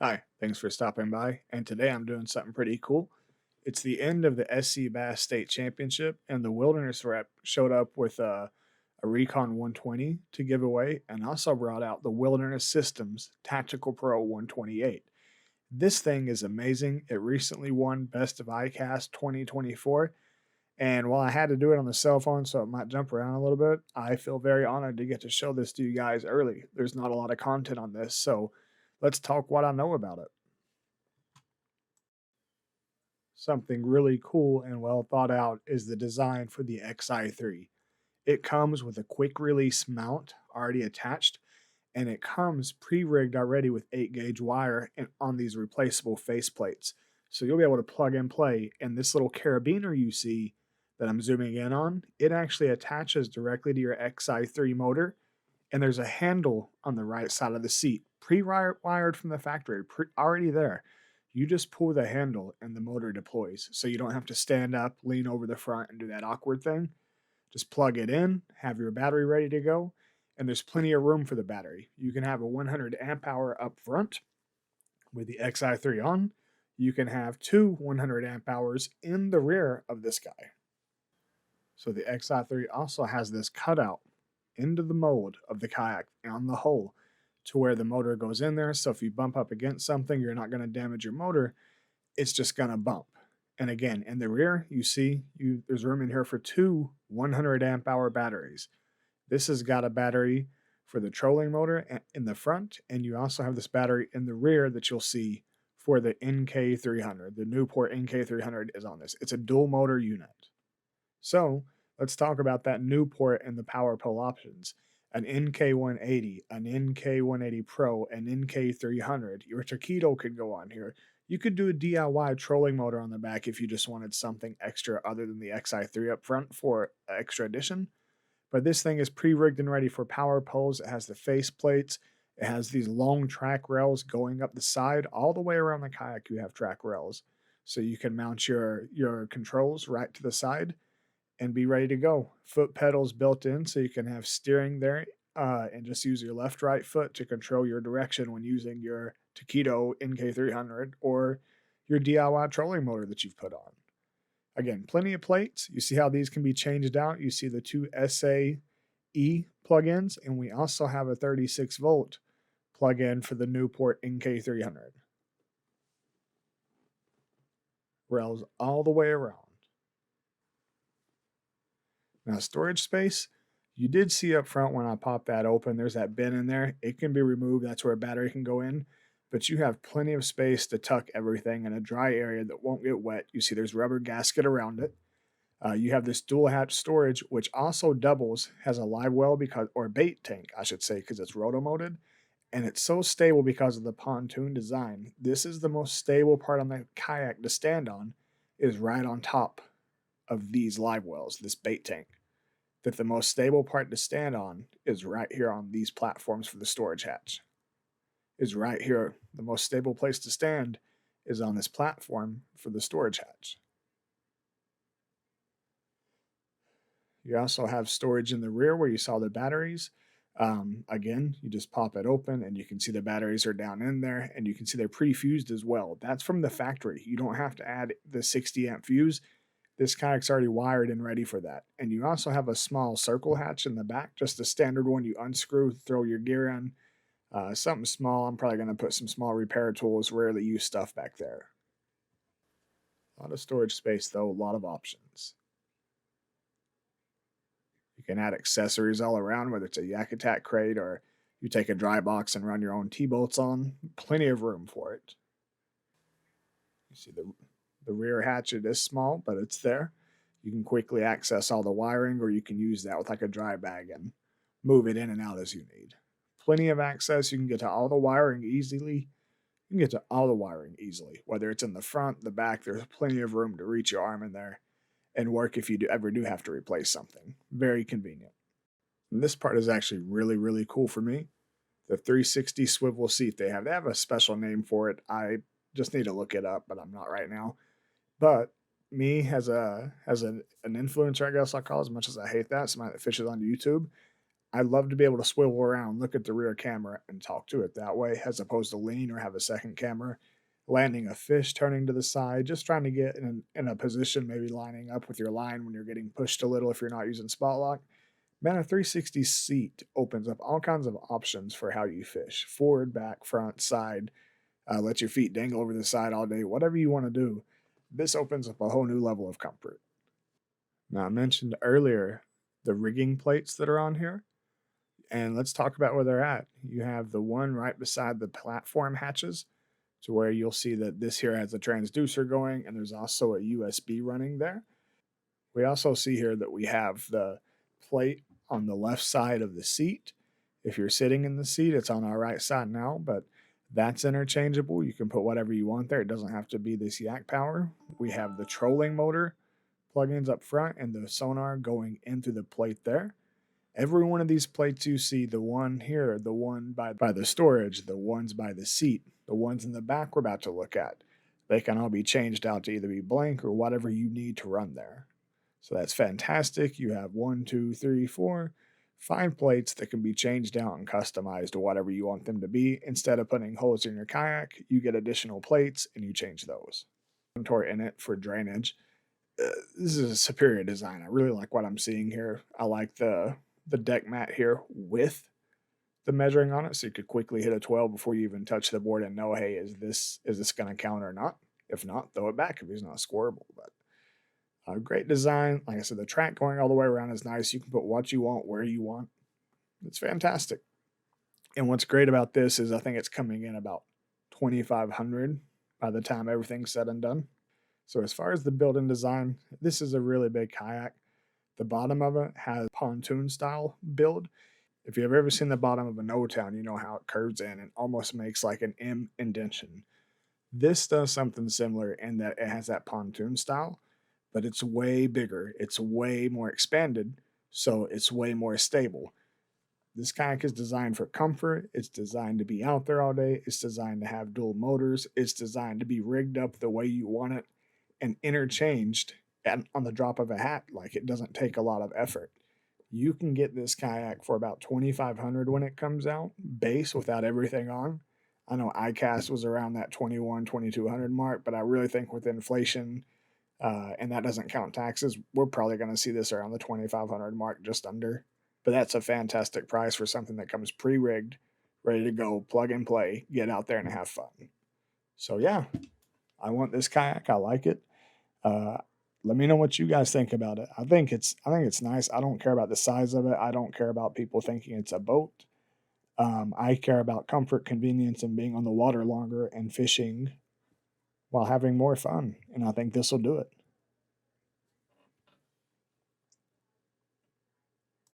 Hi, thanks for stopping by. And today I'm doing something pretty cool. It's the end of the SC Bass State Championship, and the Wilderness rep showed up with a Recon 120 to give away, and also brought out the Wilderness Systems Tactical Pro 128. This thing is amazing. It recently won Best of ICAST 2024, and while I had to do it on the cell phone so it might jump around a little bit, I feel very honored to get to show this to you guys early. There's not a lot of content on this, so let's talk what I know about it. Something really cool and well thought out is the design for the XI3. It comes with a quick release mount already attached, and it comes pre-rigged already with 8 gauge wire and on these replaceable faceplates. So you'll be able to plug and play, and this little carabiner you see that I'm zooming in on, it actually attaches directly to your XI3 motor, and there's a handle on the right side of the seat, pre-wired from the factory, already there. You just pull the handle and the motor deploys. So you don't have to stand up, lean over the front, and do that awkward thing. Just plug it in, have your battery ready to go, and there's plenty of room for the battery. You can have a 100 amp hour up front with the XI3 on. You can have two 100 amp hours in the rear of this guy. So the XI3 also has this cutout into the mold of the kayak on the hull to where the motor goes in there. So if you bump up against something, you're not going to damage your motor. It's just going to bump. And again, in the rear, you see there's room in here for two 100 amp hour batteries. This has got a battery for the trolling motor in the front, and you also have this battery in the rear that you'll see for the NK300. The Newport NK300 is on this. It's a dual motor unit. So let's talk about that Newport and the PowerPole options. An NK180, an NK180 Pro, an NK300. Your Taquito could go on here. You could do a DIY trolling motor on the back if you just wanted something extra other than the XI3 up front for extra addition. But this thing is pre-rigged and ready for power poles. It has the face plates. It has these long track rails going up the side. All the way around the kayak, you have track rails. So you can mount your controls right to the side and be ready to go. Foot pedals built in so you can have steering there, and just use your left right foot to control your direction when using your Taquito NK300 or your DIY trolling motor that you've put on. Again, plenty of plates. You see how these can be changed out. You see the two SAE plugins, and we also have a 36-volt plug-in for the Newport NK300. Rails all the way around. Now, storage space, you did see up front when I popped that open, there's that bin in there. It can be removed. That's where a battery can go in. But you have plenty of space to tuck everything in a dry area that won't get wet. You see there's rubber gasket around it. You have this dual hatch storage, which also doubles, has a live well or bait tank, I should say, because it's rotomolded. And it's so stable because of the pontoon design. This is the most stable part on the kayak to stand on, is right on top of these live wells, this bait tank. That the most stable part to stand on is right here on these platforms for the storage hatch. Is right here. The most stable place to stand is on this platform for the storage hatch. You also have storage in the rear where you saw the batteries. Again, you just pop it open and you can see the batteries are down in there, and you can see they're pre-fused as well. That's from the factory. You don't have to add the 60 amp fuse. This kayak's already wired and ready for that. And you also have a small circle hatch in the back, just a standard one you unscrew, throw your gear in. Something small. I'm probably going to put some small repair tools, rarely used stuff back there. A lot of storage space though, a lot of options. You can add accessories all around, whether it's a yak attack crate or you take a dry box and run your own T-bolts on. Plenty of room for it. You see the rear hatch, it is small, but it's there. You can quickly access all the wiring, or you can use that with like a dry bag and move it in and out as you need. Plenty of access. You can get to all the wiring easily. Whether it's in the front, the back, there's plenty of room to reach your arm in there and work if you ever do have to replace something. Very convenient. And this part is actually really, really cool for me. The 360 swivel seat they have a special name for it. I just need to look it up, but I'm not right now. But me as an influencer, I guess I'll call, as much as I hate that, somebody that fishes on YouTube, I love to be able to swivel around, look at the rear camera, and talk to it that way, as opposed to lean or have a second camera. Landing a fish, turning to the side, just trying to get in a position, maybe lining up with your line when you're getting pushed a little if you're not using spot lock. Man, a 360 seat opens up all kinds of options for how you fish forward, back, front, side, let your feet dangle over the side all day, whatever you want to do. This opens up a whole new level of comfort. Now, I mentioned earlier the rigging plates that are on here, and let's talk about where they're at. You have the one right beside the platform hatches, to where you'll see that this here has a transducer going, and there's also a USB running there. We also see here that we have the plate on the left side of the seat. If you're sitting in the seat, it's on our right side now, but that's interchangeable. You can put whatever you want there. It doesn't have to be this yak power. We have the trolling motor plugins up front and the sonar going into the plate there. Every one of these plates you see, the one here, the one by the storage, the ones by the seat, the ones in the back we're about to look at, they can all be changed out to either be blank or whatever you need to run there. So that's fantastic. You have 1, 2, 3, 4, 5 plates that can be changed out and customized to whatever you want them to be. Instead of putting holes in your kayak, you get additional plates and you change those. Contour in it for drainage. This is a superior design. I really like what I'm seeing here. I like the deck mat here with the measuring on it, so you could quickly hit a 12 before you even touch the board and know, hey, is this going to count or not? If not, throw it back if it's not scoreable. But great design. Like I said, the track going all the way around is nice. You can put what you want where you want. It's fantastic. And what's great about this is I think it's coming in about 2,500 by the time everything's said and done. So as far as the build and design, this is a really big kayak. The bottom of it has pontoon style build. If you've ever seen the bottom of an O-Town, you know how it curves in and almost makes like an M indentation. This does something similar in that it has that pontoon style, but it's way bigger. It's way more expanded, so it's way more stable. This kayak is designed for comfort. It's designed to be out there all day. It's designed to have dual motors. It's designed to be rigged up the way you want it and interchanged on the drop of a hat. Like, it doesn't take a lot of effort. You can get this kayak for about 2,500 when it comes out, base without everything on. I know iCast was around that 21, 2,200 mark, but I really think with inflation, and that doesn't count taxes, we're probably going to see this around the 2,500 mark, just under. But that's a fantastic price for something that comes pre-rigged, ready to go, plug and play, get out there and have fun. So yeah, I want this kayak. I like it. Uh, Let me know what you guys think about it. I think it's nice. I don't care about the size of it. I don't care about people thinking it's a boat. I care about comfort, convenience, and being on the water longer and fishing while having more fun. And I think this will do it.